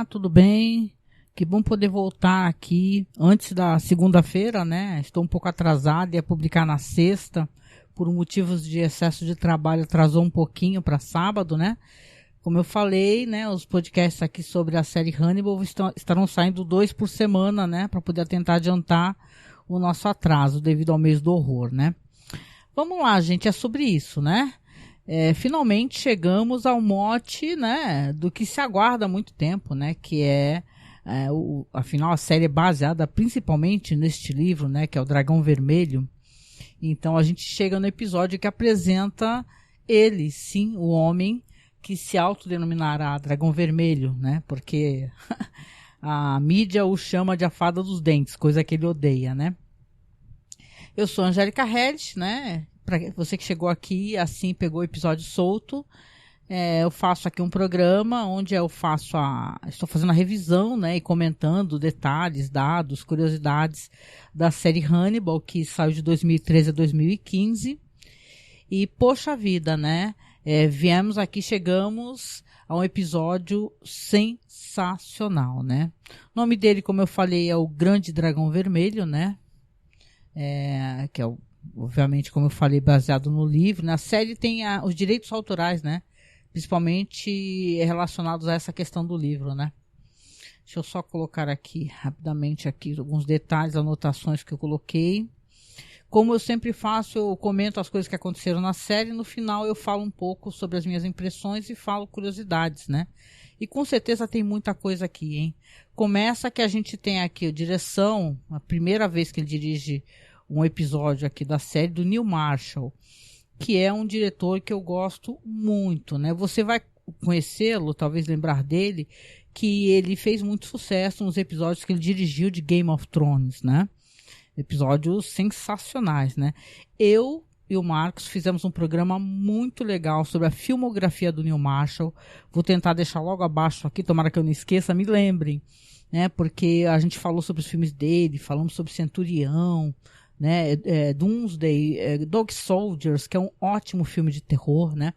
Olá, tudo bem? Que bom poder voltar aqui antes da segunda-feira, né? Estou um pouco atrasada, ia publicar na sexta, por motivos de excesso de trabalho, atrasou um pouquinho para sábado, né? Como eu falei, né? Os podcasts aqui sobre a série Hannibal estarão saindo 2 por semana, né? Para poder tentar adiantar o nosso atraso devido ao mês do horror, né? Vamos lá, gente, é sobre isso, né? Finalmente chegamos ao mote, né, do que se aguarda há muito tempo, né, que afinal a série é baseada principalmente neste livro, né, que é o Dragão Vermelho. Então a gente chega no episódio que apresenta ele, sim, o homem que se autodenominará Dragão Vermelho, né, porque a mídia o chama de a Fada dos Dentes, coisa que ele odeia, né. Eu sou a Angélica Hedge, né. Para você que chegou aqui, assim, pegou o episódio solto, eu faço aqui um programa onde estou fazendo a revisão, né, e comentando detalhes, dados, curiosidades da série Hannibal, que saiu de 2013 a 2015. E, poxa vida, né, chegamos a um episódio sensacional, né. O nome dele, como eu falei, é o Grande Dragão Vermelho, né, que é obviamente, como eu falei, baseado no livro. Na série tem os direitos autorais, né? Principalmente relacionados a essa questão do livro, né? Deixa eu só colocar aqui, rapidamente, aqui, alguns detalhes, anotações que eu coloquei. Como eu sempre faço, eu comento as coisas que aconteceram na série, e no final eu falo um pouco sobre as minhas impressões e falo curiosidades, né? E com certeza tem muita coisa aqui, hein? Começa que a gente tem aqui a direção, a primeira vez que ele dirige um episódio aqui da série, do Neil Marshall, que é um diretor que eu gosto muito, né? Você vai conhecê-lo, talvez lembrar dele, que ele fez muito sucesso nos episódios que ele dirigiu de Game of Thrones, né? Episódios sensacionais, né? Eu e o Marcos fizemos um programa muito legal sobre a filmografia do Neil Marshall. Vou tentar deixar logo abaixo aqui, tomara que eu não esqueça, me lembrem, né? Porque a gente falou sobre os filmes dele, falamos sobre Centurião, né, Doomsday, Dog Soldiers, que é um ótimo filme de terror, né?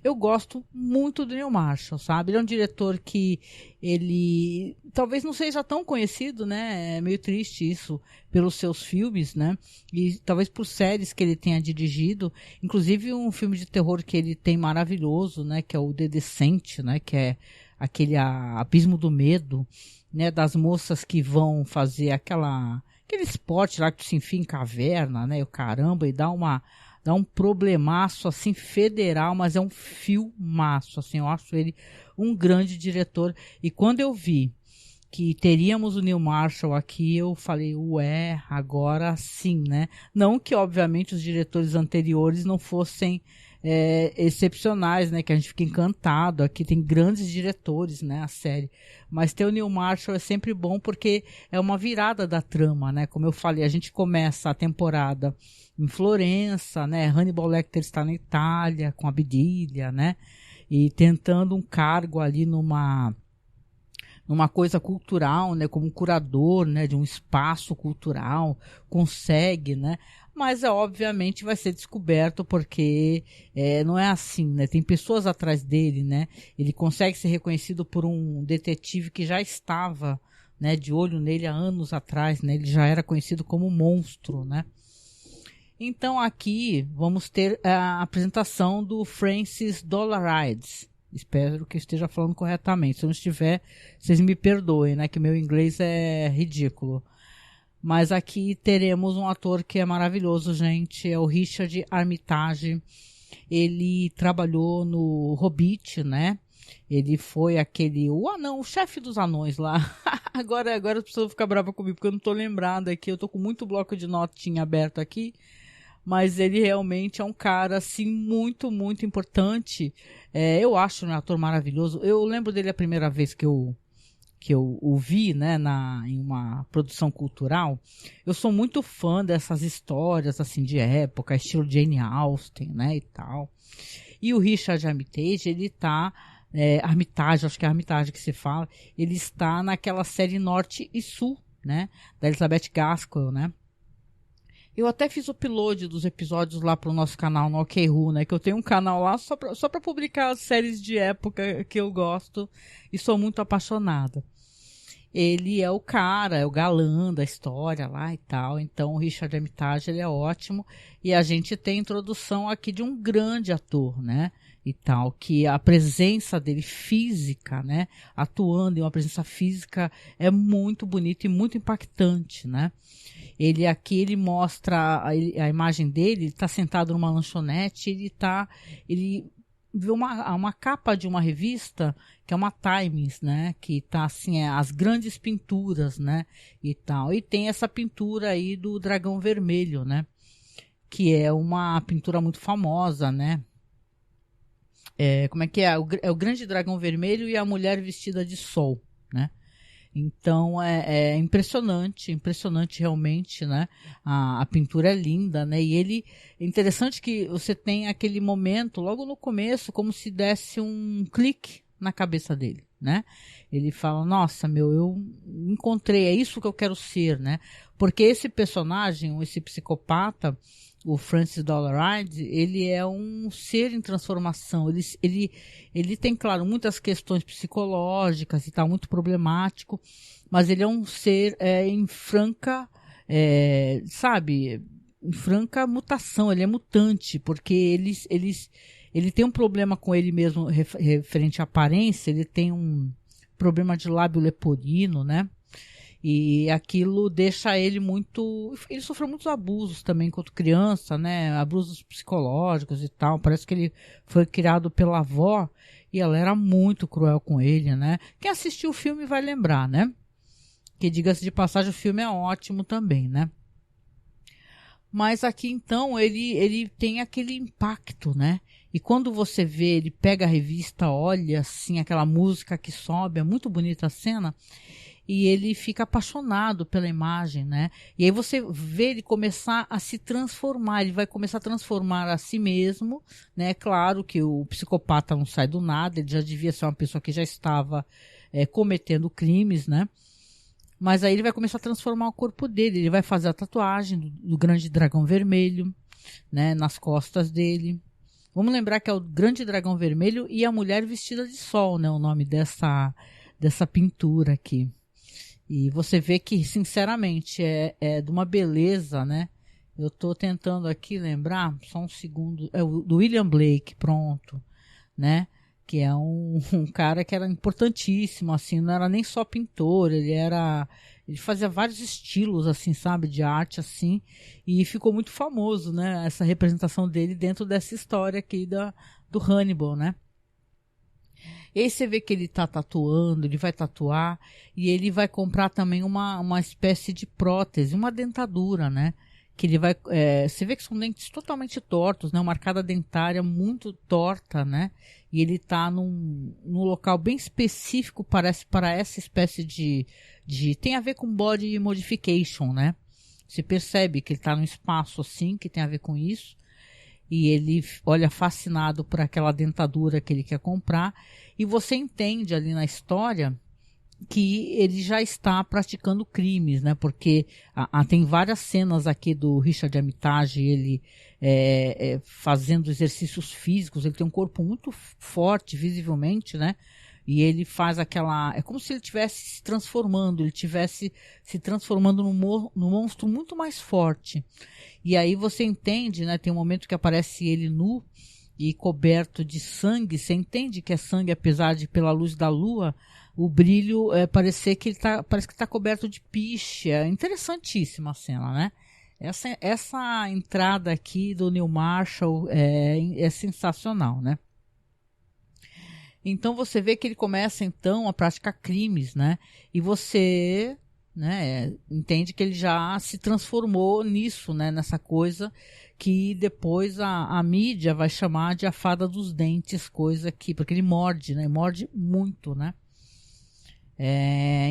Eu gosto muito do Neil Marshall, sabe? Ele é um diretor que ele talvez não seja tão conhecido, né? É meio triste isso, pelos seus filmes, né? E talvez por séries que ele tenha dirigido, inclusive um filme de terror que ele tem maravilhoso, né? Que é o The Descent, né? Que é aquele Abismo do Medo, né? Das moças que vão fazer aquele esporte lá que tu se enfia em caverna, né? O caramba, e dá um problemaço, assim, federal, mas é um filmaço, assim, eu acho ele um grande diretor. E quando eu vi que teríamos o Neil Marshall aqui, eu falei, ué, agora sim, né? Não que, obviamente, os diretores anteriores não fossem excepcionais, né? Que a gente fica encantado. Aqui tem grandes diretores, né? A série. Mas ter o Neil Marshall é sempre bom porque é uma virada da trama, né? Como eu falei, a gente começa a temporada em Florença, né? Hannibal Lecter está na Itália com a Bedelia, né? E tentando um cargo ali numa coisa cultural, né, como curador, né, de um espaço cultural, consegue, né, mas obviamente vai ser descoberto porque não é assim, né, tem pessoas atrás dele, né, ele consegue ser reconhecido por um detetive que já estava, né, de olho nele há anos atrás, né, ele já era conhecido como monstro, né. Então aqui vamos ter a apresentação do Francis Dolarides. Espero que eu esteja falando corretamente. Se eu não estiver, vocês me perdoem, né? Que meu inglês é ridículo. Mas aqui teremos um ator que é maravilhoso, gente. É o Richard Armitage. Ele trabalhou no Hobbit, né? Ele foi o anão, o chefe dos anões lá. Agora as pessoas vão ficar bravas comigo, porque eu não tô lembrada aqui. Eu tô com muito bloco de notinha aberto aqui. Mas ele realmente é um cara, assim, muito, muito importante. Eu acho um ator maravilhoso. Eu lembro dele a primeira vez que eu o vi, né, em uma produção cultural. Eu sou muito fã dessas histórias, assim, de época, estilo Jane Austen, né, e tal. E o Richard Armitage, ele tá... Armitage, acho que é Armitage que se fala. Ele está naquela série Norte e Sul, né, da Elizabeth Gaskell, né. Eu até fiz o upload dos episódios lá pro nosso canal no OK Who, né? Que eu tenho um canal lá só pra publicar as séries de época que eu gosto e sou muito apaixonada. Ele é o cara, é o galã da história lá e tal. Então o Richard Armitage, ele é ótimo. E a gente tem a introdução aqui de um grande ator, né? E tal, que a presença dele física, né? Atuando em uma presença física é muito bonita e muito impactante, né? Ele aqui, ele mostra a imagem dele, ele está sentado numa lanchonete, ele vê uma capa de uma revista, que é uma Times, né, que tá assim, as grandes pinturas, né, e tal, e tem essa pintura aí do Dragão Vermelho, né, que é uma pintura muito famosa, né, como é que é? É o Grande Dragão Vermelho e a Mulher Vestida de Sol, né. Então é impressionante, impressionante realmente, né? A pintura é linda, né? E é interessante que você tem aquele momento logo no começo, como se desse um clique na cabeça dele, né? Ele fala: nossa, eu encontrei, é isso que eu quero ser, né? Porque esse personagem, esse psicopata, o Francis Dollarhide, ele é um ser em transformação. Ele tem, claro, muitas questões psicológicas e tal, muito problemático, mas ele é um ser em franca, sabe, em franca mutação. Ele é mutante, porque ele tem um problema com ele mesmo referente à aparência. Ele tem um problema de lábio leporino, né? E aquilo deixa ele muito... Ele sofreu muitos abusos também enquanto criança, né? Abusos psicológicos e tal. Parece que ele foi criado pela avó e ela era muito cruel com ele, né? Quem assistiu o filme vai lembrar, né? Que, diga-se de passagem, o filme é ótimo também, né? Mas aqui, então, ele tem aquele impacto, né? E quando você vê, ele pega a revista, olha, assim, aquela música que sobe, é muito bonita a cena... E ele fica apaixonado pela imagem, né? E aí você vê ele começar a se transformar, ele vai começar a transformar a si mesmo, né? Claro que o psicopata não sai do nada, ele já devia ser uma pessoa que já estava cometendo crimes, né? Mas aí ele vai começar a transformar o corpo dele, ele vai fazer a tatuagem do grande dragão vermelho, né? Nas costas dele. Vamos lembrar que é o grande dragão vermelho e a mulher vestida de sol, né? O nome dessa pintura aqui. E você vê que, sinceramente, é de uma beleza, né? Eu tô tentando aqui lembrar, só um segundo, é o do William Blake, pronto, né? Que é um cara que era importantíssimo, assim, não era nem só pintor, ele fazia vários estilos, assim, sabe, de arte, assim, e ficou muito famoso, né? Essa representação dele dentro dessa história aqui do Hannibal, né? E aí você vê que ele tá tatuando, ele vai tatuar e ele vai comprar também uma espécie de prótese, uma dentadura, né? Que ele vai... você vê que são dentes totalmente tortos, né? Uma arcada dentária muito torta, né? E ele tá num local bem específico, parece, para essa espécie de... Tem a ver com body modification, né? Você percebe que ele tá num espaço assim, que tem a ver com isso. E ele olha fascinado por aquela dentadura que ele quer comprar. E você entende ali na história que ele já está praticando crimes, né? Porque tem várias cenas aqui do Richard Armitage, ele fazendo exercícios físicos. Ele tem um corpo muito forte, visivelmente, né? E ele faz aquela... É como se ele estivesse se transformando, ele estivesse se transformando num monstro muito mais forte. E aí você entende, né? Tem um momento que aparece ele nu e coberto de sangue. Você entende que é sangue, apesar de, pela luz da lua, o brilho parece que está coberto de piche. É interessantíssima a cena, né? Essa entrada aqui do Neil Marshall é sensacional, né? Então você vê que ele começa então a praticar crimes, né? E você, né, entende que ele já se transformou nisso, né? Nessa coisa que depois a mídia vai chamar de a fada dos dentes, coisa que... Porque ele morde, né? Morde muito, né?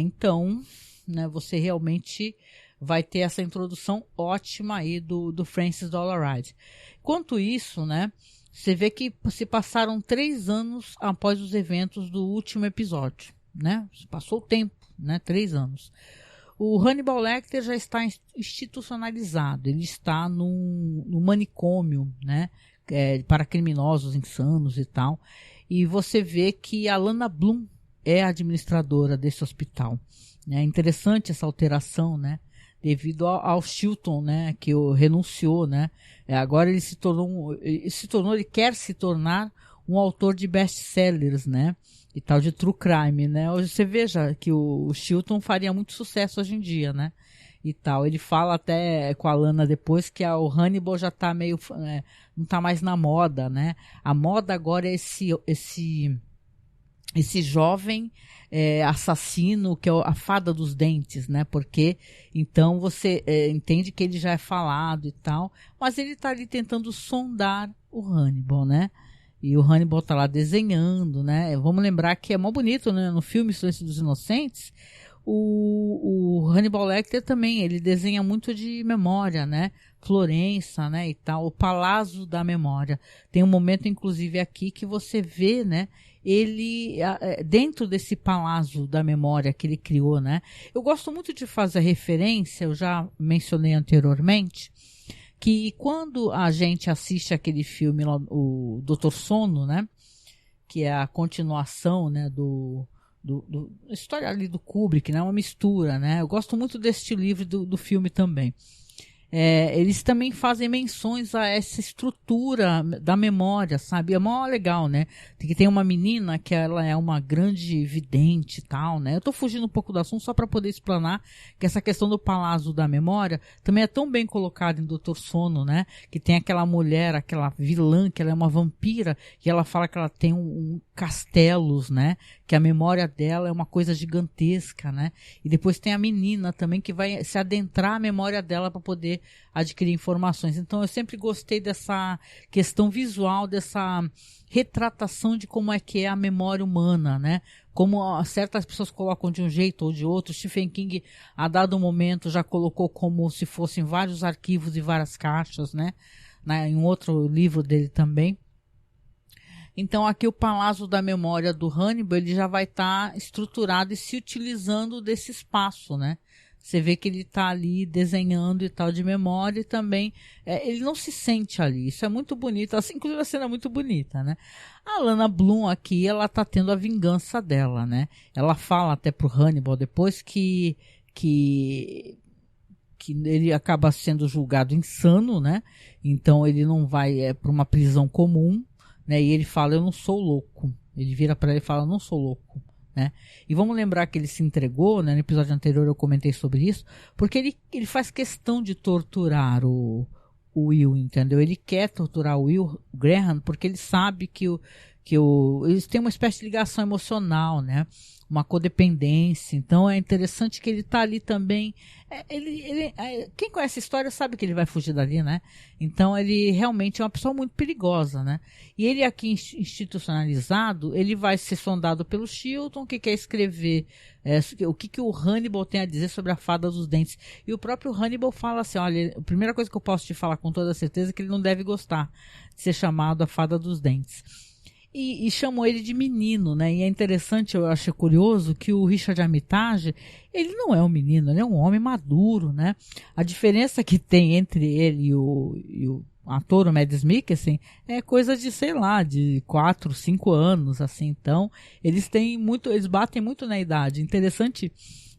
Então, né, você realmente vai ter essa introdução ótima aí do Francis Dollarhide. Quanto isso, né? Você vê que se passaram 3 anos após os eventos do último episódio, né? Passou o tempo, né? 3 anos. O Hannibal Lecter já está institucionalizado, ele está no manicômio, né, para criminosos insanos e tal, e você vê que a Lana Bloom é a administradora desse hospital. É interessante essa alteração, né, devido ao Chilton, né, que renunciou, né, agora ele ele quer se tornar um autor de best-sellers, né, e tal, de true crime, né? Hoje você veja que o Chilton faria muito sucesso hoje em dia, né? E tal. Ele fala até com a Lana depois que o Hannibal já tá meio... não tá mais na moda, né? A moda agora é esse jovem assassino que é a fada dos dentes, né? Porque então você entende que ele já é falado e tal, mas ele tá ali tentando sondar o Hannibal, né? E o Hannibal tá lá desenhando, né? Vamos lembrar que é mó bonito, né? No filme Silêncio dos Inocentes, o Hannibal Lecter também, ele desenha muito de memória, né? Florença, né? E tal, o Palácio da Memória. Tem um momento, inclusive, aqui que você vê, né? Ele, dentro desse Palácio da Memória que ele criou, né? Eu gosto muito de fazer referência, eu já mencionei anteriormente, que quando a gente assiste aquele filme, o Doutor Sono, né, que é a continuação, né, do história ali do Kubrick, né, uma mistura, né, eu gosto muito deste livro do filme também. Eles também fazem menções a essa estrutura da memória, sabe? É mó legal, né? Tem uma menina que ela é uma grande vidente e tal, né? Eu tô fugindo um pouco do assunto só para poder explanar que essa questão do Palácio da Memória também é tão bem colocada em Doutor Sono, né? Que tem aquela mulher, aquela vilã, que ela é uma vampira, e ela fala que ela tem castelos, né? Que a memória dela é uma coisa gigantesca, né? E depois tem a menina também que vai se adentrar a memória dela para poder adquirir informações. Então eu sempre gostei dessa questão visual, dessa retratação de como é que é a memória humana, né? Como certas pessoas colocam de um jeito ou de outro. Stephen King, a dado momento, já colocou como se fossem vários arquivos e várias caixas, né? Em um outro livro dele também. Então aqui o Palácio da Memória do Hannibal, ele já vai estar estruturado e se utilizando desse espaço, né? Você vê que ele está ali desenhando e tal de memória e também ele não se sente ali. Isso é muito bonito. Assim, inclusive a cena é muito bonita, né? A Lana Bloom aqui, ela tá tendo a vingança dela, né? Ela fala até pro Hannibal depois que ele acaba sendo julgado insano, né? Então ele não vai para uma prisão comum, né? E ele fala, eu não sou louco. Ele vira para ele e fala, eu não sou louco. Né? E vamos lembrar que ele se entregou, né? No episódio anterior eu comentei sobre isso, porque ele faz questão de torturar o Will, entendeu? Ele quer torturar o Will Graham porque ele sabe que eles têm uma espécie de ligação emocional, né? Uma codependência. Então é interessante que ele está ali também. Quem conhece a história sabe que ele vai fugir dali, né? Então ele realmente é uma pessoa muito perigosa, né? E ele aqui institucionalizado, ele vai ser sondado pelo Chilton, que quer escrever o que o Hannibal tem a dizer sobre a fada dos dentes. E o próprio Hannibal fala assim, olha, a primeira coisa que eu posso te falar com toda certeza é que ele não deve gostar de ser chamado a fada dos dentes. E chamou ele de menino, né? E é interessante, eu acho curioso, que o Richard Armitage, ele não é um menino, ele é um homem maduro, né? A diferença que tem entre ele e o ator, o Mads Mikkelsen, é coisa de, sei lá, de 4, 5 anos, assim. Então, eles batem muito na idade. Interessante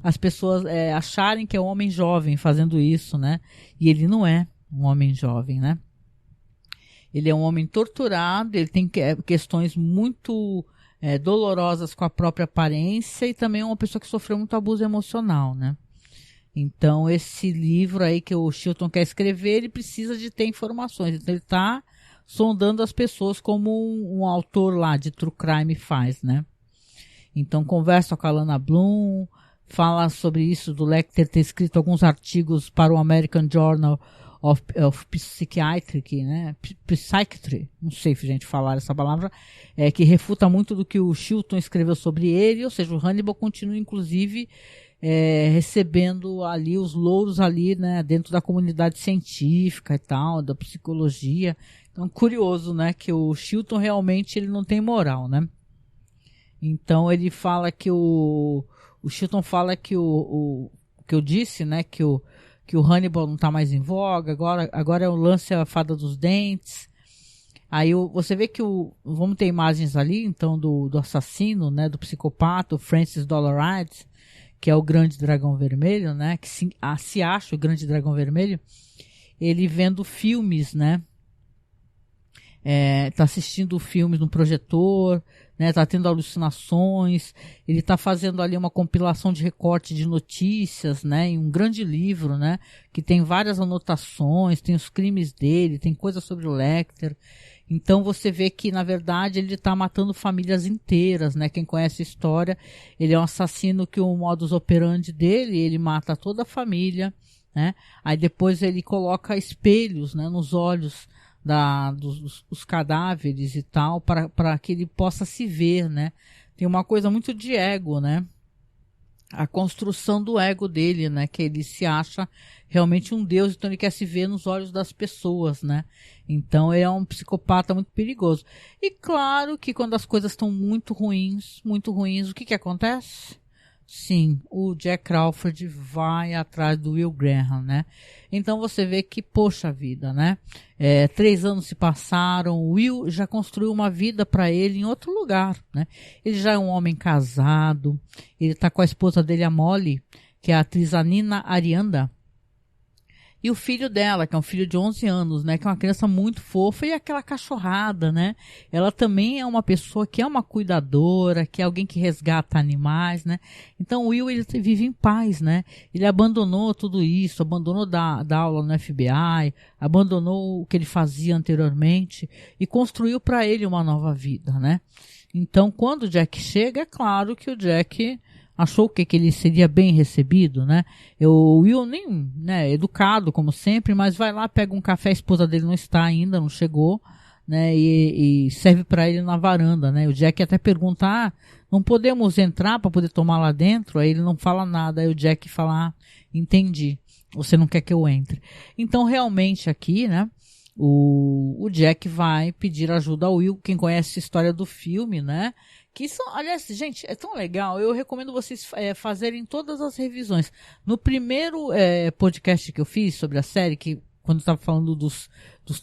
as pessoas acharem que é um homem jovem fazendo isso, né? E ele não é um homem jovem, né? Ele é um homem torturado, ele tem questões muito dolorosas com a própria aparência e também é uma pessoa que sofreu muito abuso emocional, né? Então, esse livro aí que o Chilton quer escrever, ele precisa de ter informações. Então, ele está sondando as pessoas como um autor lá de True Crime faz, né? Então, conversa com a Lana Bloom, fala sobre isso do Lecter ter escrito alguns artigos para o American Journal of Psychiatry, né? Psychiatry, não sei se a gente falar essa palavra, que refuta muito do que o Chilton escreveu sobre ele, ou seja, o Hannibal continua, inclusive, recebendo ali os louros ali, né, dentro da comunidade científica e tal, da psicologia. Então, curioso, né, que o Chilton realmente ele não tem moral, né? Então, ele fala que o Chilton fala que que eu disse, né, que o Hannibal não está mais em voga, agora o lance é a Fada dos Dentes. Aí você vê que vamos ter imagens ali, então, do assassino, né, do psicopata, o Francis Dolarhyde, que é o Grande Dragão Vermelho, né, que se acha o Grande Dragão Vermelho, ele vendo filmes, né, tá assistindo filmes no projetor, né, tá tendo alucinações, ele tá fazendo ali uma compilação de recorte de notícias, né, em um grande livro, né, que tem várias anotações, tem os crimes dele, tem coisas sobre o Lecter. Então você vê que, na verdade, ele está matando famílias inteiras, né? Quem conhece a história, ele é um assassino que o modus operandi dele, ele mata toda a família, né? Aí depois ele coloca espelhos, né, nos olhos dos cadáveres e tal, para que ele possa se ver, né? Tem uma coisa muito de ego, né? A construção do ego dele, né? Que ele se acha realmente um deus, então ele quer se ver nos olhos das pessoas, né? Então ele é um psicopata muito perigoso. E claro que quando as coisas estão muito ruins, o que acontece? Sim, o Jack Crawford vai atrás do Will Graham, né? Então você vê que, poxa vida, né? 3 anos se passaram, o Will já construiu uma vida para ele em outro lugar, né? Ele já é um homem casado, ele tá com a esposa dele, a Molly, que é a atriz Nina Arianda, e o filho dela, que é um filho de 11 anos, né? Que é uma criança muito fofa, e aquela cachorrada, né? Ela também é uma pessoa que é uma cuidadora, que é alguém que resgata animais, né? Então o Will, ele vive em paz, né? Ele abandonou tudo isso, abandonou da aula no FBI, abandonou o que ele fazia anteriormente e construiu para ele uma nova vida, né? Então quando o Jack chega, é claro que o Jack achou que ele seria bem recebido, né? O Will nem, né, educado como sempre, mas vai lá, pega um café, a esposa dele não está ainda, não chegou, né? E serve para ele na varanda, né? O Jack até pergunta, não podemos entrar para poder tomar lá dentro? Aí ele não fala nada, aí o Jack fala, entendi, você não quer que eu entre. Então realmente aqui, né? O Jack vai pedir ajuda ao Will, quem conhece a história do filme, né? Que são, aliás, gente, é tão legal, eu recomendo vocês fazerem todas as revisões. No primeiro podcast que eu fiz sobre a série, que quando eu estava falando dos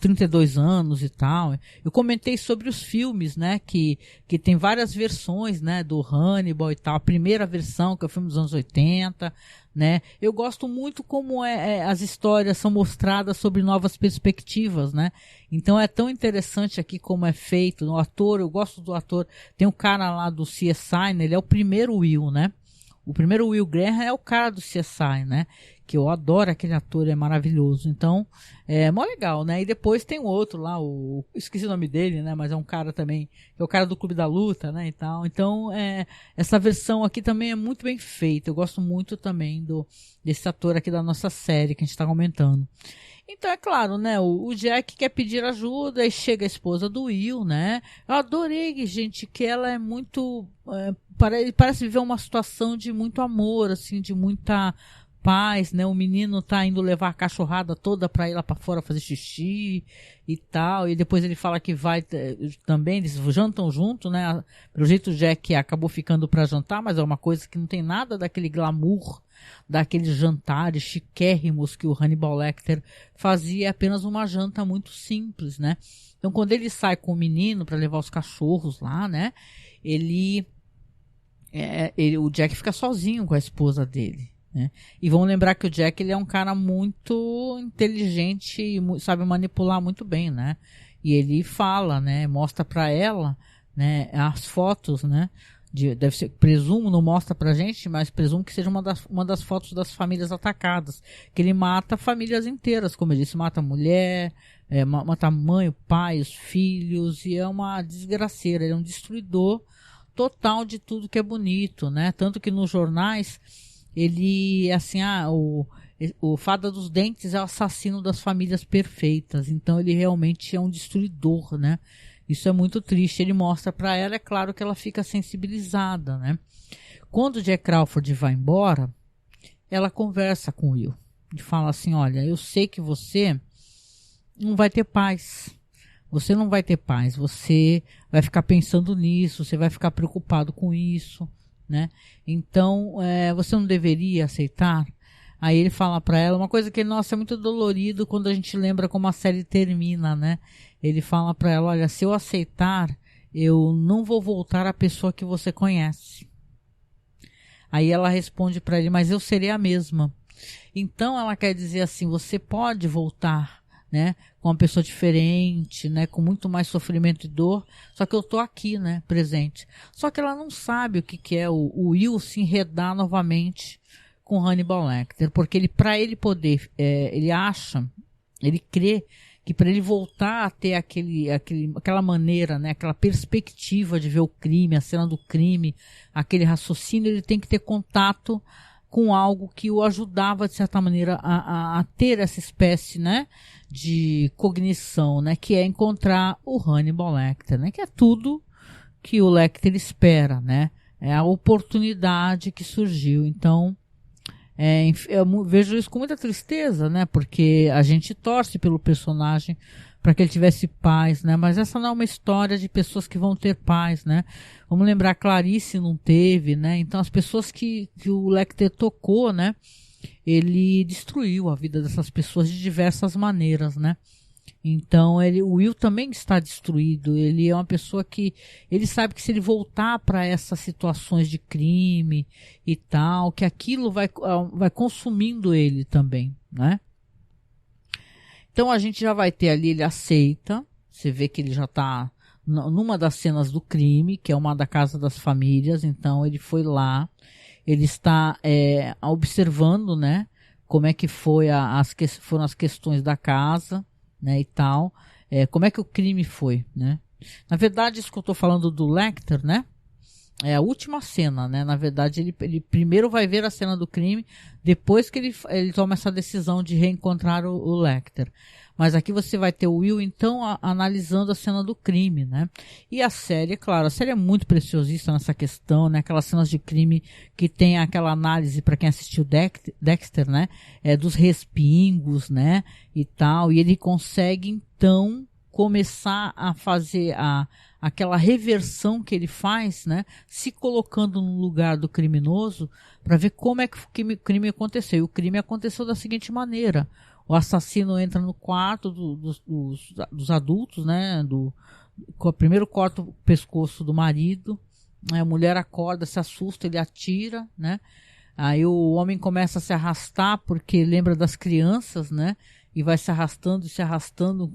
32 anos e tal, eu comentei sobre os filmes, né, que tem várias versões, né, do Hannibal e tal. A primeira versão, que é o filme dos anos 80, né, eu gosto muito como as histórias são mostradas sobre novas perspectivas, né, então é tão interessante aqui como é feito, o ator, eu gosto do ator, tem um cara lá do CSI, né, ele é o primeiro Will, né, o primeiro Will Graham é o cara do CSI, né? Que eu adoro aquele ator, é maravilhoso. Então, é mó legal, né? E depois tem o outro lá, esqueci o nome dele, né? Mas é um cara também, que é o cara do Clube da Luta, né? E tal. Então, essa versão aqui também é muito bem feita. Eu gosto muito também desse ator aqui da nossa série que a gente está comentando. Então, é claro, né, o Jack quer pedir ajuda e chega a esposa do Will, né? Eu adorei, gente, que ela é muito... parece viver uma situação de muito amor, assim, de muita paz, né? O menino tá indo levar a cachorrada toda pra ir lá pra fora fazer xixi e tal, e depois ele fala que vai também, eles jantam junto, né? Pelo jeito o Jack acabou ficando pra jantar, mas é uma coisa que não tem nada daquele glamour, daqueles jantares chiquérrimos que o Hannibal Lecter fazia, é apenas uma janta muito simples, né? Então quando ele sai com o menino pra levar os cachorros lá, né? O Jack fica sozinho com a esposa dele, né? E vamos lembrar que o Jack, ele é um cara muito inteligente e sabe manipular muito bem, né? E ele fala, né? Mostra pra ela, né? As fotos, né? Deve ser, presumo, não mostra pra gente, mas presumo que seja uma das fotos das famílias atacadas. Que ele mata famílias inteiras, como eu disse, mata a mulher, mata a mãe, o pai, os filhos, e é uma desgraceira, ele é um destruidor total de tudo que é bonito, né? Tanto que nos jornais, ele, assim, o Fada dos Dentes é o assassino das famílias perfeitas, então ele realmente é um destruidor, né? Isso é muito triste. Ele mostra pra ela, é claro que ela fica sensibilizada, né? Quando o Jack Crawford vai embora, ela conversa com o Will e fala assim, olha, eu sei que você não vai ter paz. Você não vai ter paz. Você vai ficar pensando nisso, você vai ficar preocupado com isso, né? Então, você não deveria aceitar Aí ele fala pra ela uma coisa que, nossa, é muito dolorido quando a gente lembra como a série termina, né? Ele fala pra ela, olha, se eu aceitar, eu não vou voltar à pessoa que você conhece. Aí ela responde pra ele, mas eu serei a mesma. Então ela quer dizer assim, você pode voltar, né, com uma pessoa diferente, né, com muito mais sofrimento e dor, só que eu tô aqui, né, presente. Só que ela não sabe o que que é o Will se enredar novamente com Hannibal Lecter, porque ele, para ele poder, ele acha, ele crê que para ele voltar a ter aquela maneira, né, aquela perspectiva de ver o crime, a cena do crime, aquele raciocínio, ele tem que ter contato com algo que o ajudava, de certa maneira, a ter essa espécie, né, de cognição, né, que é encontrar o Hannibal Lecter, né, que é tudo que o Lecter espera, né, é a oportunidade que surgiu. Então, eu vejo isso com muita tristeza, né, porque a gente torce pelo personagem para que ele tivesse paz, né, mas essa não é uma história de pessoas que vão ter paz, né. Vamos lembrar, Clarice não teve, né, então as pessoas que o Lecter tocou, né, ele destruiu a vida dessas pessoas de diversas maneiras, né. Então o Will também está destruído. Ele é uma pessoa que ele sabe que se ele voltar para essas situações de crime e tal, que aquilo vai consumindo ele também, né? Então a gente já vai ter ali, ele aceita. Você vê que ele já está numa das cenas do crime, que é uma da casa das famílias. Então ele foi lá, ele está observando, né? Como é que foram as questões da casa, né, e tal, como é que o crime foi, né? Na verdade, isso que eu tô falando do Lecter, né, é a última cena, né? Na verdade, ele primeiro vai ver a cena do crime, depois que ele toma essa decisão de reencontrar o Lecter. Mas aqui você vai ter o Will, então, analisando a cena do crime, né? E a série, claro, a série é muito preciosista nessa questão, né? Aquelas cenas de crime que tem aquela análise, para quem assistiu Dexter, né? Dos respingos, né? E tal. E ele consegue, então, começar a fazer aquela reversão que ele faz, né? Se colocando no lugar do criminoso, para ver como é que o crime aconteceu. E o crime aconteceu da seguinte maneira: o assassino entra no quarto dos adultos, né? Primeiro corta o pescoço do marido, a mulher acorda, se assusta, ele atira, né? Aí o homem começa a se arrastar porque lembra das crianças, né? E vai se arrastando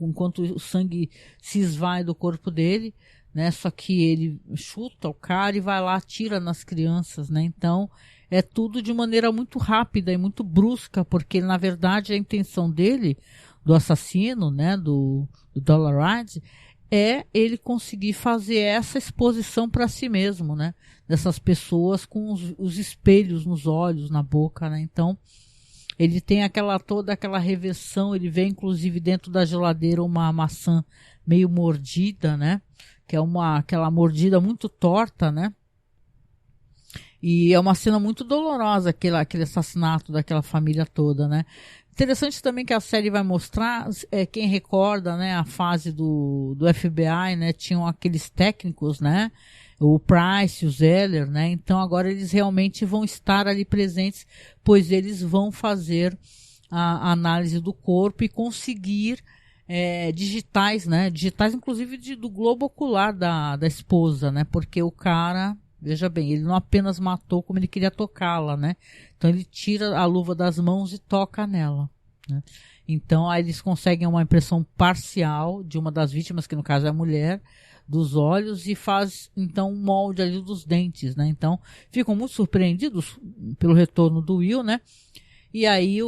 enquanto o sangue se esvai do corpo dele, né? Só que ele chuta o cara e vai lá, atira nas crianças, né? Então é tudo de maneira muito rápida e muito brusca, porque na verdade a intenção dele, do assassino, né? Do Dollaride, é ele conseguir fazer essa exposição para si mesmo, né? Dessas pessoas com os espelhos nos olhos, na boca, né? Então ele tem toda aquela reversão. Ele vê inclusive dentro da geladeira uma maçã meio mordida, né? Que é aquela mordida muito torta, né? E é uma cena muito dolorosa, aquele assassinato daquela família toda, né? Interessante também que a série vai mostrar, quem recorda, né, a fase do FBI, né? Tinham aqueles técnicos, né? O Price, o Zeller, né? Então agora eles realmente vão estar ali presentes, pois eles vão fazer a análise do corpo e conseguir digitais, né? Digitais inclusive do globo ocular da esposa, né? Porque o cara, veja bem, ele não apenas matou como ele queria tocá-la, né? Então ele tira a luva das mãos e toca nela, né? Então aí eles conseguem uma impressão parcial de uma das vítimas, que no caso é a mulher, dos olhos, e faz então um molde ali dos dentes, né? Então ficam muito surpreendidos pelo retorno do Will, né? E aí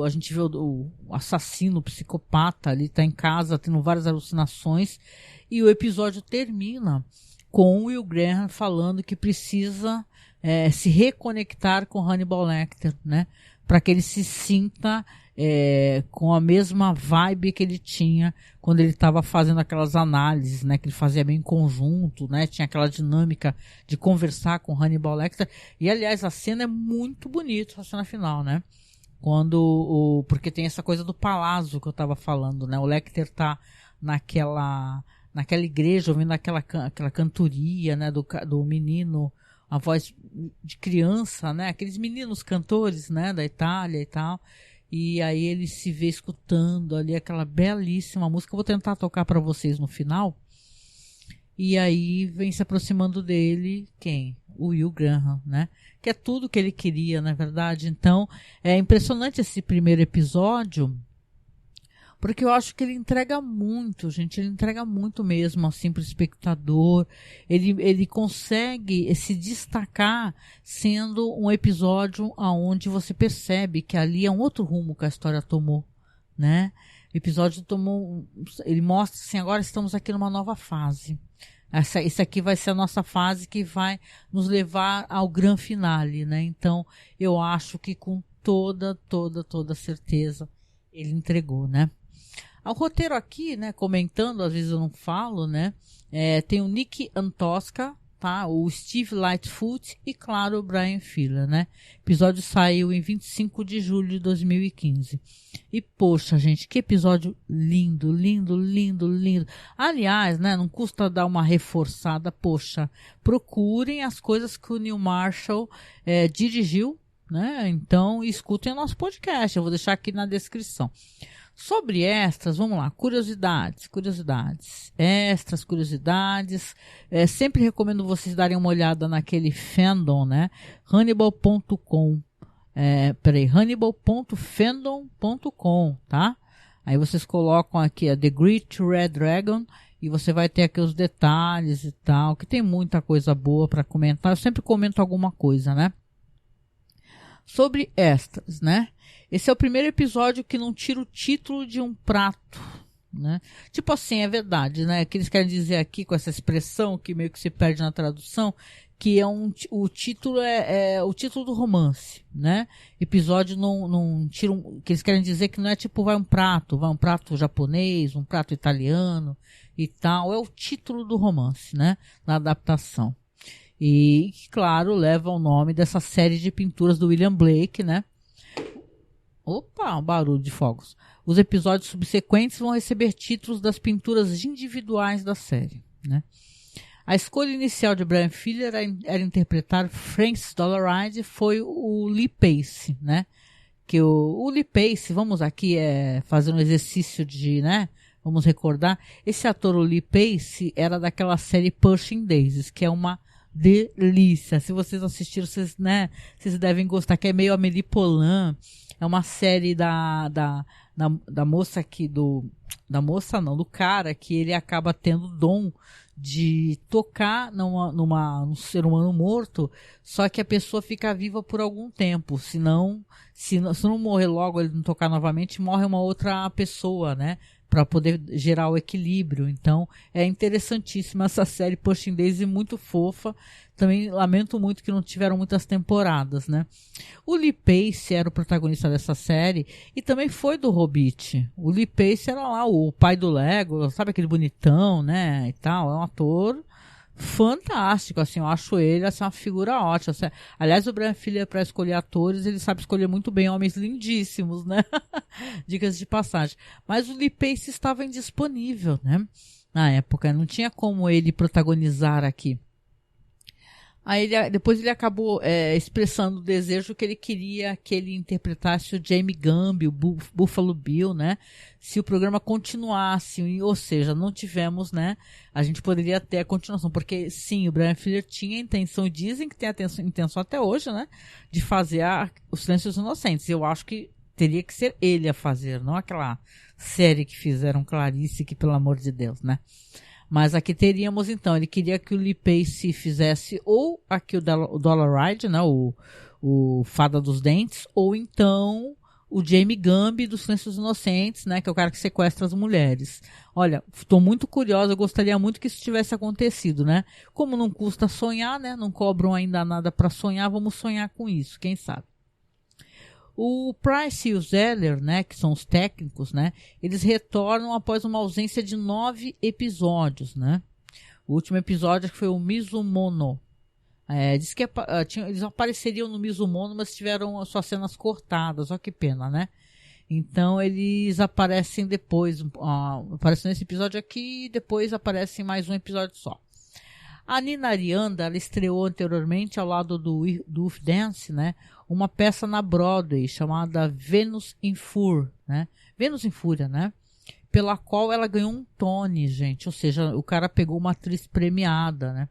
a gente vê o assassino, o psicopata ali, tá em casa tendo várias alucinações, e o episódio termina com o Will Graham falando que precisa se reconectar com Hannibal Lecter, né? Para que ele se sinta com a mesma vibe que ele tinha quando ele estava fazendo aquelas análises, né? Que ele fazia bem em conjunto, né? Tinha aquela dinâmica de conversar com Hannibal Lecter. E, aliás, a cena é muito bonita, a cena final, né? Porque tem essa coisa do palácio que eu estava falando, né? O Lecter tá naquela igreja, ouvindo aquela cantoria, né? Do menino, a voz de criança, né? Aqueles meninos cantores, né? Da Itália e tal. E aí ele se vê escutando ali aquela belíssima música. Eu vou tentar tocar para vocês no final. E aí vem se aproximando dele quem? O Will Graham, né? Que é tudo que ele queria, na verdade. Então, é impressionante esse primeiro episódio, porque eu acho que ele entrega muito, gente. Ele entrega muito mesmo, assim, para o espectador. Ele consegue se destacar sendo um episódio onde você percebe que ali é um outro rumo que a história tomou, né? O episódio tomou... Ele mostra assim, agora estamos aqui numa nova fase. Essa aqui vai ser a nossa fase que vai nos levar ao grande finale, né? Então, eu acho que com toda certeza ele entregou, né? O roteiro aqui, né, comentando, às vezes eu não falo, né, tem o Nick Antosca, tá, o Steve Lightfoot e, claro, o Bryan Fuller, né. O episódio saiu em 25 de julho de 2015. E, poxa, gente, que episódio lindo, lindo, lindo, lindo. Aliás, né, não custa dar uma reforçada, poxa, procurem as coisas que o Neil Marshall dirigiu, né, então escutem o nosso podcast, eu vou deixar aqui na descrição. Sobre extras, vamos lá, curiosidades, extras, curiosidades, sempre recomendo vocês darem uma olhada naquele fandom, né, Hannibal.com, Hannibal.fandom.com, tá? Aí vocês colocam aqui a The Great Red Dragon e você vai ter aqui os detalhes e tal, que tem muita coisa boa para comentar, eu sempre comento alguma coisa, né? Sobre extras, né? Esse é o primeiro episódio que não tira o título de um prato, né? Tipo assim, é verdade, né? Que eles querem dizer aqui com essa expressão que meio que se perde na tradução, que é o título é o título do romance, né? Episódio não tira que eles querem dizer que não é tipo vai um prato japonês, um prato italiano e tal, é o título do romance, né? Na adaptação. E, claro, leva o nome dessa série de pinturas do William Blake, né? Opa, um barulho de fogos. Os episódios subsequentes vão receber títulos das pinturas individuais da série, né? A escolha inicial de Bryan Fuller era interpretar Francis Dolarhyde, foi o Lee Pace, né? Que o Lee Pace, vamos aqui fazer um exercício de, né? Vamos recordar. Esse ator, o Lee Pace, era daquela série Pushing Daisies, que é uma delícia. Se vocês assistiram, vocês devem gostar, que é meio Amélie Poulain. É uma série da moça aqui, do cara, que ele acaba tendo o dom de tocar num ser humano morto, só que a pessoa fica viva por algum tempo. Se não morrer logo, ele não tocar novamente, morre uma outra pessoa, né? Para poder gerar o equilíbrio. Então, é interessantíssima essa série Pushing Daisy, muito fofa. Também lamento muito que não tiveram muitas temporadas, né? O Lee Pace era o protagonista dessa série e também foi do Hobbit. O Lee Pace era lá o pai do Lego, sabe aquele bonitão, né? E tal. É um ator fantástico, assim, eu acho ele assim, uma figura ótima. Assim. Aliás, o Bryan Fuller, para escolher atores, ele sabe escolher muito bem homens lindíssimos, né? Dicas de passagem. Mas o Lee Pace estava indisponível, né? Na época, não tinha como ele protagonizar aqui. Aí depois ele acabou expressando o desejo que ele queria que ele interpretasse o Jamie Gumby, o Buffalo Bill, né? Se o programa continuasse, ou seja, não tivemos, né? A gente poderia ter a continuação, porque sim, o Bryan Fuller tinha a intenção, e dizem que tem a intenção até hoje, né? De fazer o Silêncio dos Inocentes. Eu acho que teria que ser ele a fazer, não aquela série que fizeram Clarice, que pelo amor de Deus, né? Mas aqui teríamos, então, ele queria que o Lee Pace fizesse ou aqui o Dolarhyde, né, o Fada dos Dentes, ou então o Jamie Gumby dos Silêncios Inocentes, né, que é o cara que sequestra as mulheres. Olha, estou muito curiosa, eu gostaria muito que isso tivesse acontecido, né? Como não custa sonhar, né, não cobram ainda nada para sonhar, vamos sonhar com isso, quem sabe? O Price e o Zeller, né, que são os técnicos, né, eles retornam após uma ausência de 9 episódios, né. O último episódio foi o Mizumono. Diz que eles apareceriam no Mizumono, mas tiveram suas cenas cortadas, olha que pena, né. Então eles aparecem depois, aparecem nesse episódio aqui e depois aparecem mais um episódio só. A Nina Arianda, ela estreou anteriormente ao lado do Wolf Dance, né? Uma peça na Broadway chamada Vênus em Fúria, né? Vênus em Fúria, né? Pela qual ela ganhou um Tony, gente. Ou seja, o cara pegou uma atriz premiada, né?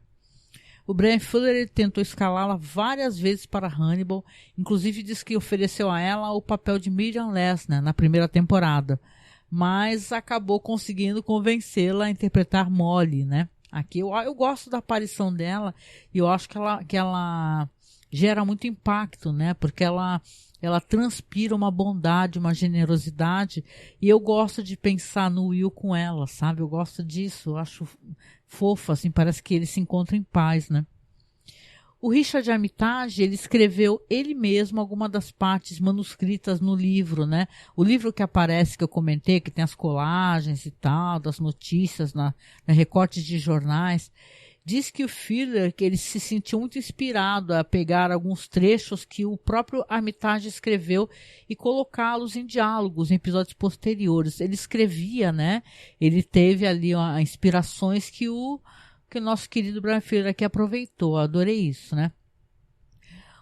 O Bryan Fuller ele tentou escalá-la várias vezes para Hannibal, inclusive disse que ofereceu a ela o papel de Miriam Lessner na primeira temporada, mas acabou conseguindo convencê-la a interpretar Molly, né? Aqui eu gosto da aparição dela e eu acho que ela gera muito impacto, né? Porque ela transpira uma bondade, uma generosidade, e eu gosto de pensar no Will com ela, sabe? Eu gosto disso, eu acho fofa, assim, parece que eles se encontram em paz, né? O Richard Armitage, ele escreveu ele mesmo alguma das partes manuscritas no livro, né? O livro que aparece, que eu comentei, que tem as colagens e tal, das notícias, recortes de jornais, diz que o Fuller, que ele se sentiu muito inspirado a pegar alguns trechos que o próprio Armitage escreveu e colocá-los em diálogos em episódios posteriores. Ele escrevia, né? Ele teve ali inspirações que o nosso querido Bryan Fuller aqui aproveitou. Adorei isso, né?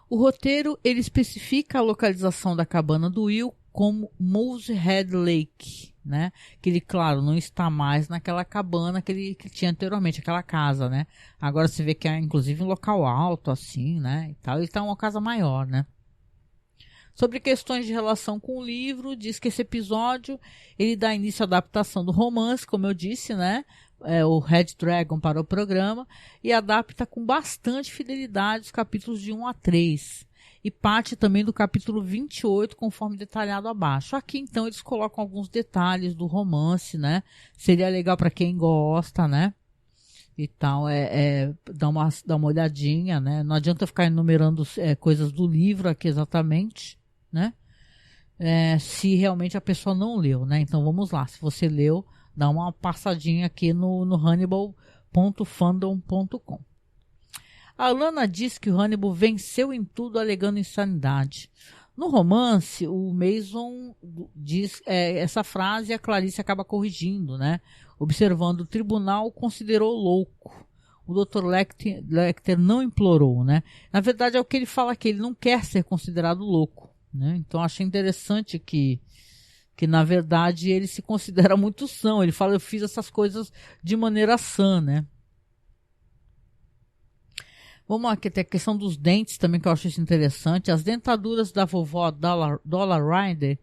O roteiro, ele especifica a localização da cabana do Will como Moosehead Lake, né? Que ele, claro, não está mais naquela cabana que tinha anteriormente, aquela casa, né? Agora você vê que é, inclusive, um local alto, assim, né? E tal. Ele está uma casa maior, né? Sobre questões de relação com o livro, diz que esse episódio, ele dá início à adaptação do romance, como eu disse, né? O Red Dragon para o programa, e adapta com bastante fidelidade os capítulos de 1 a 3. E parte também do capítulo 28, conforme detalhado abaixo. Aqui, então, eles colocam alguns detalhes do romance, né? Seria legal para quem gosta, né? E tal, dar uma olhadinha, né? Não adianta ficar enumerando coisas do livro aqui exatamente, né? Se realmente a pessoa não leu, né? Então, vamos lá. Se você leu, dá uma passadinha aqui no hannibal.fandom.com. A Lana diz que o Hannibal venceu em tudo alegando insanidade. No romance, o Mason diz essa frase e a Clarice acaba corrigindo, né? Observando, o tribunal considerou louco. O Dr. Lecter não implorou, né? Na verdade, é o que ele fala aqui, ele não quer ser considerado louco, né? Então, achei interessante que na verdade ele se considera muito são. Ele fala, eu fiz essas coisas de maneira sã, né? Vamos lá, que tem a questão dos dentes também, que eu acho isso interessante. As dentaduras da vovó Dollar Ryder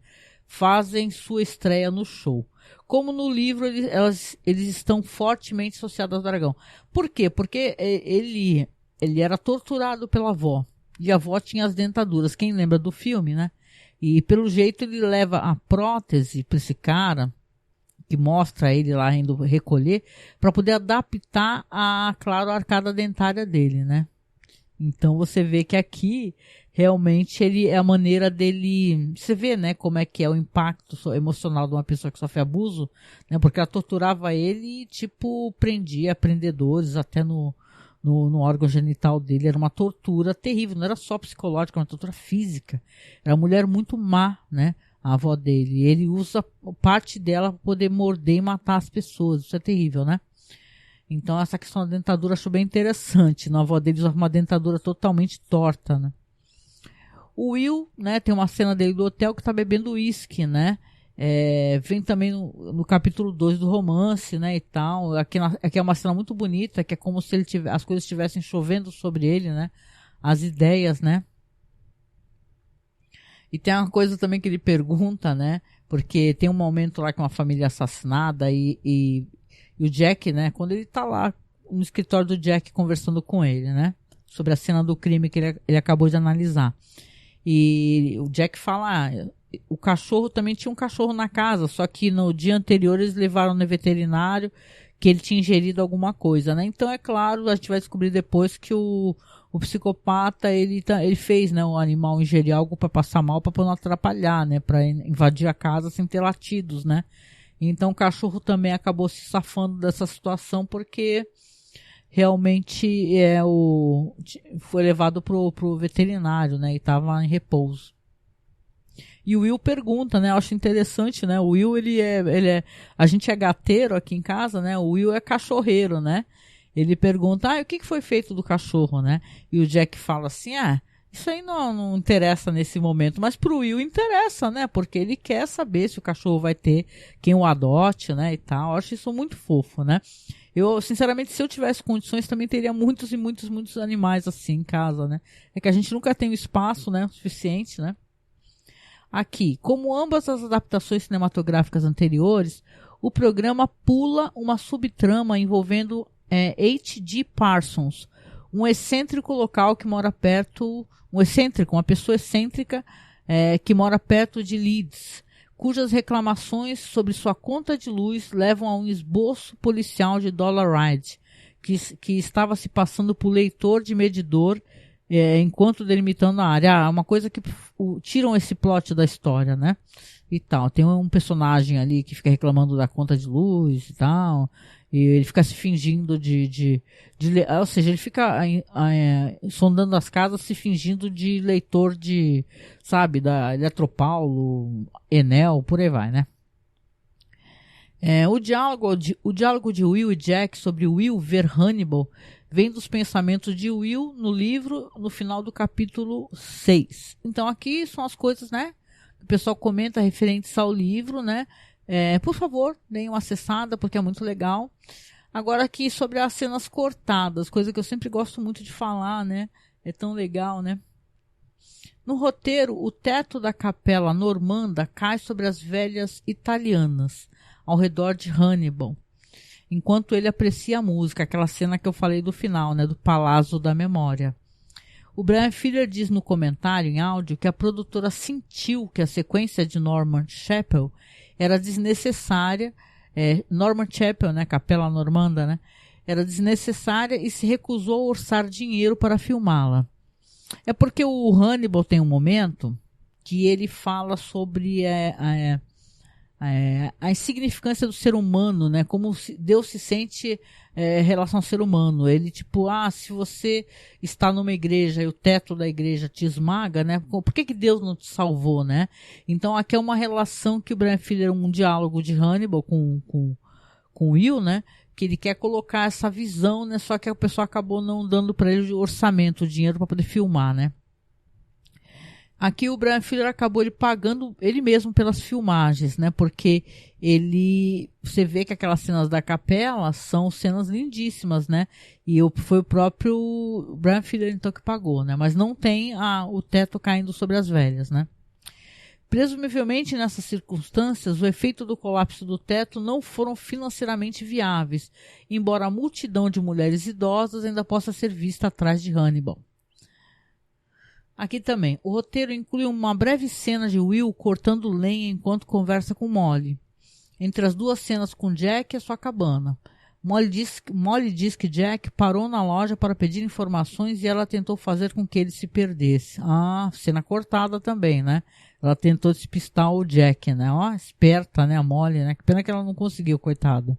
fazem sua estreia no show. Como no livro, eles estão fortemente associados ao dragão. Por quê? Porque ele era torturado pela avó. E a avó tinha as dentaduras. Quem lembra do filme, né? E pelo jeito ele leva a prótese para esse cara, que mostra ele lá indo recolher, para poder adaptar claro, a arcada dentária dele, né? Então você vê que aqui realmente ele é a maneira dele. Você vê, né, como é que é o impacto emocional de uma pessoa que sofre abuso, né? Porque ela torturava ele e, tipo, prendia prendedores até no órgão genital dele. Era uma tortura terrível, não era só psicológica, era uma tortura física. Era uma mulher muito má, né? A avó dele. E ele usa parte dela para poder morder e matar as pessoas. Isso é terrível, né? Então essa questão da dentadura eu acho bem interessante. Na avó dele usava uma dentadura totalmente torta, né? O Will, né, tem uma cena dele do hotel que tá bebendo uísque, né? Vem também no capítulo 2 do romance, né, e tal. Aqui é uma cena muito bonita, que é como se as coisas estivessem chovendo sobre ele, né? As ideias, né? E tem uma coisa também que ele pergunta, né? Porque tem um momento lá que uma família é assassinada e o Jack, né? Quando ele tá lá no escritório do Jack conversando com ele, né? Sobre a cena do crime que ele acabou de analisar. E o Jack fala, o cachorro também tinha um cachorro na casa, só que no dia anterior eles levaram no veterinário que ele tinha ingerido alguma coisa, né? Então é claro, a gente vai descobrir depois que o psicopata, ele fez, né, o animal ingerir algo para passar mal, para não atrapalhar, né? Para invadir a casa sem ter latidos, né? Então o cachorro também acabou se safando dessa situação porque realmente foi levado pro veterinário, né? E estava em repouso. E o Will pergunta, né? Eu acho interessante, né? O Will, a gente é gateiro aqui em casa, né? O Will é cachorreiro, né? Ele pergunta, o que foi feito do cachorro, né? E o Jack fala assim, isso aí não interessa nesse momento, mas pro Will interessa, né? Porque ele quer saber se o cachorro vai ter quem o adote, né? E tal. Eu acho isso muito fofo, né? Eu, sinceramente, se eu tivesse condições, também teria muitos e muitos, muitos animais assim em casa, né? É que a gente nunca tem o espaço, né? O suficiente, né? Aqui, como ambas as adaptações cinematográficas anteriores, o programa pula uma subtrama envolvendo H.G. Parsons, um excêntrico local que mora perto, uma pessoa excêntrica que mora perto de Leeds, cujas reclamações sobre sua conta de luz levam a um esboço policial de Dollaride, que estava se passando por leitor de medidor enquanto delimitando a área. Uma coisa que tiram esse plot da história, né? E tal. Tem um personagem ali que fica reclamando da conta de luz e tal. E ele fica se fingindo ou seja, ele fica sondando as casas se fingindo de leitor de, sabe, da Eletropaulo, Enel, por aí vai, né? O diálogo de Will e Jack sobre Will ver Hannibal vem dos pensamentos de Will no livro, no final do capítulo 6. Então aqui são as coisas, né? O pessoal comenta referentes ao livro, né? Por favor, deem uma acessada, porque é muito legal. Agora aqui sobre as cenas cortadas, coisa que eu sempre gosto muito de falar, né? É tão legal, né? No roteiro, o teto da capela normanda cai sobre as velhas italianas, ao redor de Hannibal, enquanto ele aprecia a música, aquela cena que eu falei do final, né? Do Palácio da Memória. O Bryan Fuller diz no comentário em áudio que a produtora sentiu que a sequência de Norman Chapel era desnecessária, Norman Chapel, né, Capela Normanda, né, era desnecessária e se recusou a orçar dinheiro para filmá-la. É porque o Hannibal tem um momento que ele fala sobre a insignificância do ser humano, né? Como Deus se sente em relação ao ser humano. Ele, tipo, se você está numa igreja e o teto da igreja te esmaga, né? Por que Deus não te salvou, né? Então, aqui é uma relação que o Bryan Fuller, um diálogo de Hannibal com Will, né? Que ele quer colocar essa visão, né? Só que a pessoa acabou não dando para ele o orçamento, o dinheiro para poder filmar, né? Aqui o Bryan Fuller acabou ele pagando ele mesmo pelas filmagens, né? Porque você vê que aquelas cenas da capela são cenas lindíssimas, né? E foi o próprio Bryan Fuller então que pagou, né? Mas não tem o teto caindo sobre as velhas, né? Presumivelmente nessas circunstâncias, o efeito do colapso do teto não foram financeiramente viáveis, embora a multidão de mulheres idosas ainda possa ser vista atrás de Hannibal. Aqui também, o roteiro inclui uma breve cena de Will cortando lenha enquanto conversa com Molly. Entre as duas cenas com Jack e a sua cabana. Molly diz que Jack parou na loja para pedir informações e ela tentou fazer com que ele se perdesse. Cena cortada também, né? Ela tentou despistar o Jack, né? Esperta, né? A Molly, né? Que pena que ela não conseguiu, coitada.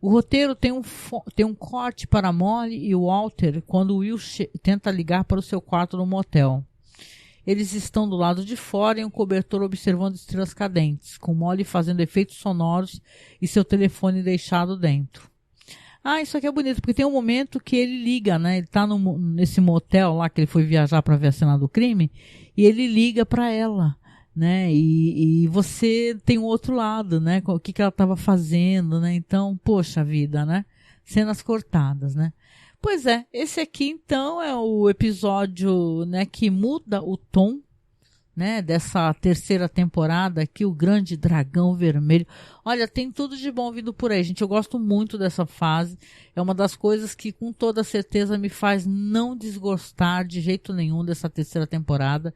O roteiro tem um corte para Molly e o Walter quando Will tenta ligar para o seu quarto no motel. Eles estão do lado de fora em um cobertor observando estrelas cadentes, com Molly fazendo efeitos sonoros e seu telefone deixado dentro. Isso aqui é bonito, porque tem um momento que ele liga, né? Ele tá nesse motel lá que ele foi viajar para ver a cena do crime, e ele liga para ela, né? E você tem o outro lado, né? O que ela estava fazendo, né? Então, poxa vida, né? Cenas cortadas, né? Pois é, esse aqui então é o episódio, né, que muda o tom, né, dessa terceira temporada aqui, o Grande Dragão Vermelho. Olha, tem tudo de bom vindo por aí, gente. Eu gosto muito dessa fase. É uma das coisas que com toda certeza me faz não desgostar de jeito nenhum dessa terceira temporada.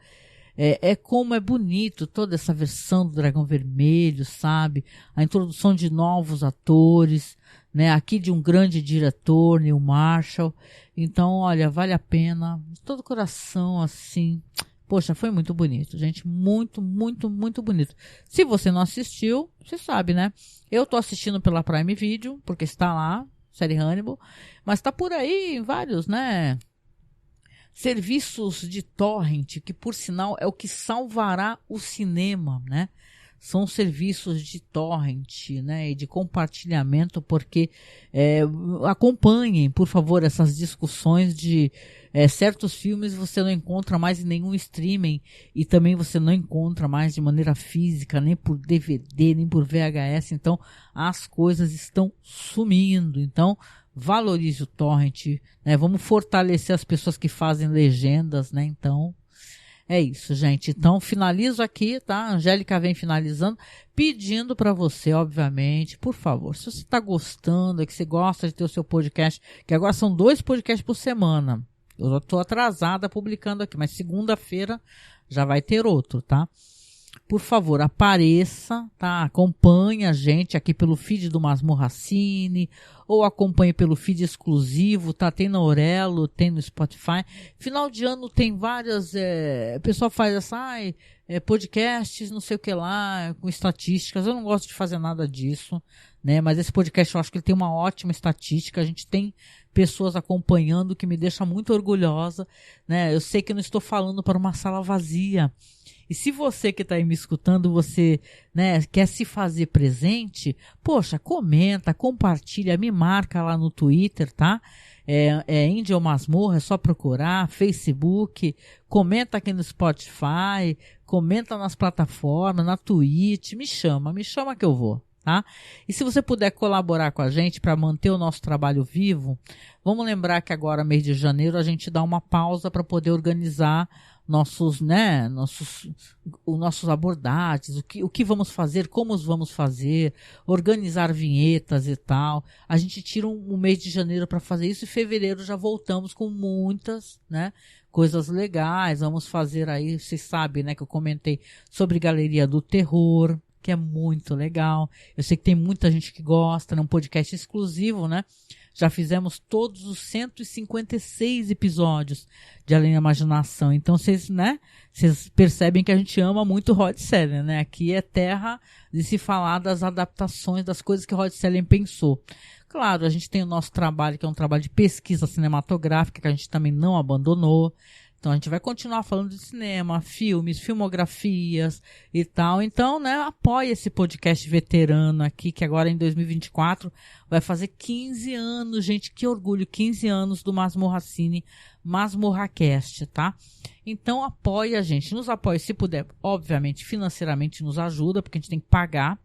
Como é bonito toda essa versão do Dragão Vermelho, sabe? A introdução de novos atores, né? Aqui de um grande diretor, Neil Marshall. Então, olha, vale a pena. De todo o coração, assim. Poxa, foi muito bonito, gente. Muito, muito, muito bonito. Se você não assistiu, você sabe, né? Eu tô assistindo pela Prime Video, porque está lá, série Hannibal. Mas tá por aí em vários, né? Serviços de torrent, que por sinal é o que salvará o cinema, né? são serviços de torrent, né, e de compartilhamento, porque acompanhem, por favor, essas discussões de certos filmes você não encontra mais em nenhum streaming e também você não encontra mais de maneira física, nem por DVD, nem por VHS, então as coisas estão sumindo. Então valorize o torrent, né? Vamos fortalecer as pessoas que fazem legendas, né? Então é isso, gente. Então, finalizo aqui, tá? A Angélica vem finalizando, pedindo para você, obviamente, por favor, se você está gostando, que você gosta de ter o seu podcast, que agora são 2 podcasts por semana. Eu já estou atrasada publicando aqui, mas segunda-feira já vai ter outro, tá? Por favor, apareça, tá? Acompanhe a gente aqui pelo feed do Masmorra Cine, ou acompanhe pelo feed exclusivo, tá? Tem na Aurelo, tem no Spotify. Final de ano tem várias, o pessoal faz essa, podcasts, não sei o que lá, com estatísticas. Eu não gosto de fazer nada disso, né? Mas esse podcast eu acho que ele tem uma ótima estatística. A gente tem pessoas acompanhando, que me deixa muito orgulhosa, né? Eu sei que eu não estou falando para uma sala vazia. E se você que está aí me escutando, você, né, quer se fazer presente, poxa, comenta, compartilha, me marca lá no Twitter, tá? Índia ou Masmorra, é só procurar, Facebook, comenta aqui no Spotify, comenta nas plataformas, na Twitch, me chama que eu vou. Tá? E se você puder colaborar com a gente para manter o nosso trabalho vivo, vamos lembrar que agora, mês de janeiro, a gente dá uma pausa para poder organizar nossos abordagens, o que vamos fazer, como vamos fazer, organizar vinhetas e tal. A gente tira um mês de janeiro para fazer isso e em fevereiro já voltamos com muitas, né, coisas legais. Vamos fazer aí, vocês sabem, né, que eu comentei sobre Galeria do Terror, que é muito legal. Eu sei que tem muita gente que gosta, é um podcast exclusivo, né? Já fizemos todos os 156 episódios de Além da Imaginação. Então vocês, né? Vocês percebem que a gente ama muito o Rod Serling, né? Aqui é terra de se falar das adaptações, das coisas que o Rod Serling pensou. Claro, a gente tem o nosso trabalho, que é um trabalho de pesquisa cinematográfica, que a gente também não abandonou. Então a gente vai continuar falando de cinema, filmes, filmografias e tal. Então, né, apoie esse podcast veterano aqui, que agora em 2024 vai fazer 15 anos, gente, que orgulho, 15 anos do Masmorra Cine, MasmorraCast, tá? Então apoie a gente, nos apoie se puder, obviamente financeiramente nos ajuda, porque a gente tem que pagar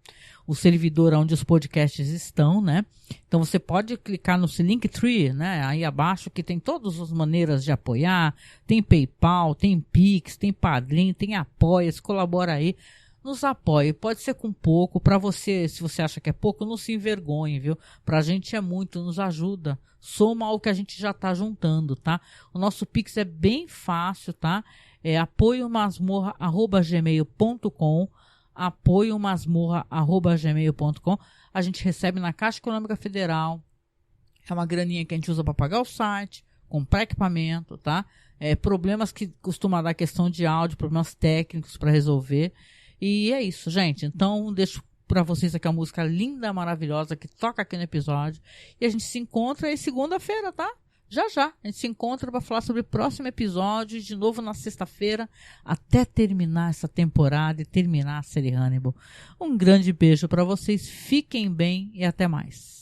o servidor onde os podcasts estão, né? Então você pode clicar no Linktree, né? Aí abaixo, que tem todas as maneiras de apoiar, tem PayPal, tem Pix, tem Padrim, tem Apoia, se colabora aí, nos apoie. Pode ser com pouco, para você, se você acha que é pouco, não se envergonhe, viu? Pra gente é muito, nos ajuda, soma ao que a gente já tá juntando, tá? O nosso Pix é bem fácil, tá? É apoiomasmorra@gmail.com, apoiomasmorra@gmail.com. A gente recebe na Caixa Econômica Federal. É uma graninha que a gente usa para pagar o site, comprar equipamento, tá? Problemas que costuma dar questão de áudio, problemas técnicos para resolver. E é isso, gente. Então, deixo para vocês aqui a música linda, maravilhosa, que toca aqui no episódio. E a gente se encontra aí segunda-feira, tá? Já. A gente se encontra para falar sobre o próximo episódio, de novo na sexta-feira, até terminar essa temporada e terminar a série Hannibal. Um grande beijo para vocês, fiquem bem e até mais.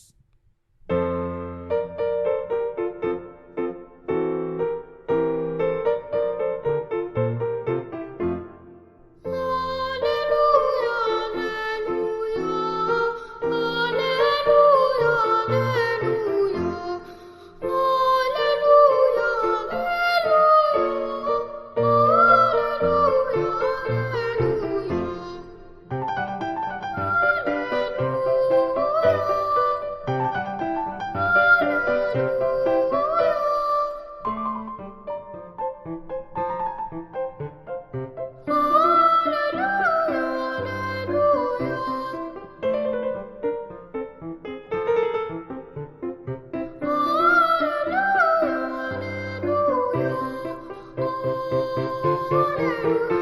Hallelujah.